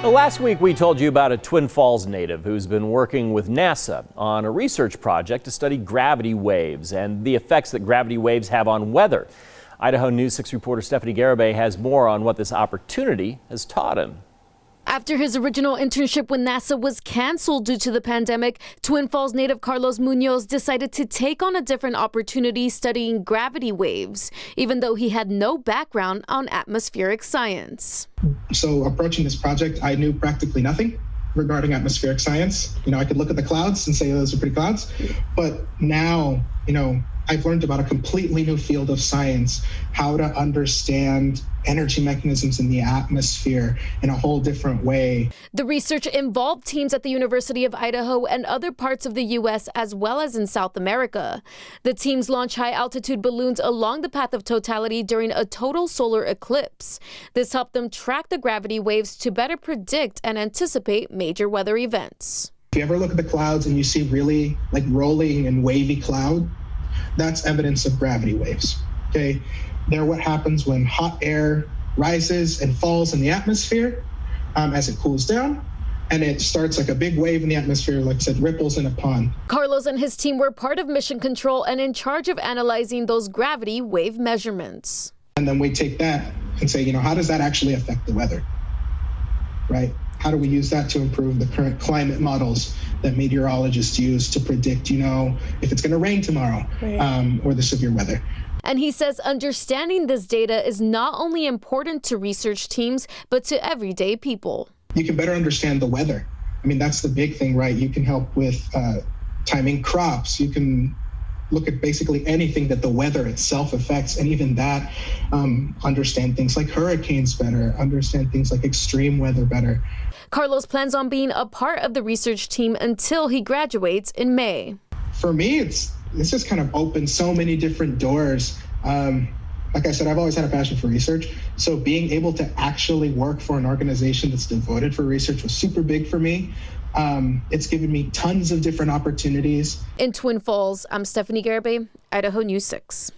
Well, last week we told you about a Twin Falls native who's been working with NASA on a research project to study gravity waves and the effects that gravity waves have on weather. Idaho News 6 reporter Stephanie Garibay has more on what this opportunity has taught him. After his original internship with NASA was canceled due to the pandemic, Twin Falls native Carlos Munoz decided to take on a different opportunity studying gravity waves, even though he had no background on atmospheric science. So approaching this project, I knew practically nothing regarding atmospheric science. I could look at the clouds and say, oh, those are pretty clouds. But now, I've learned about a completely new field of science, how to understand energy mechanisms in the atmosphere in a whole different way. The research involved teams at the University of Idaho and other parts of the U.S. as well as in South America. The teams launched high-altitude balloons along the path of totality during a total solar eclipse. This helped them track the gravity waves to better predict and anticipate major weather events. If you ever look at the clouds and you see really rolling and wavy cloud, that's evidence of gravity waves. Okay, they're what happens when hot air rises and falls in the atmosphere as it cools down, and it starts like a big wave in the atmosphere, like I said, ripples in a pond. Carlos and his team were part of mission control and in charge of analyzing those gravity wave measurements. And then we take that and say, how does that actually affect the weather, right? How do we use that to improve the current climate models that meteorologists use to predict, if it's going to rain tomorrow, right, or the severe weather? And he says understanding this data is not only important to research teams, but to everyday people. You can better understand the weather. That's the big thing, right? You can help with timing crops. You can look at basically anything that the weather itself affects, and even that, understand things like hurricanes better, understand things like extreme weather better. Carlos plans on being a part of the research team until he graduates in May. For me, it's just kind of opened so many different doors. Like I said, I've always had a passion for research. So being able to actually work for an organization that's devoted for research was super big for me. It's given me tons of different opportunities. In Twin Falls, I'm Stephanie Garibay, Idaho News 6.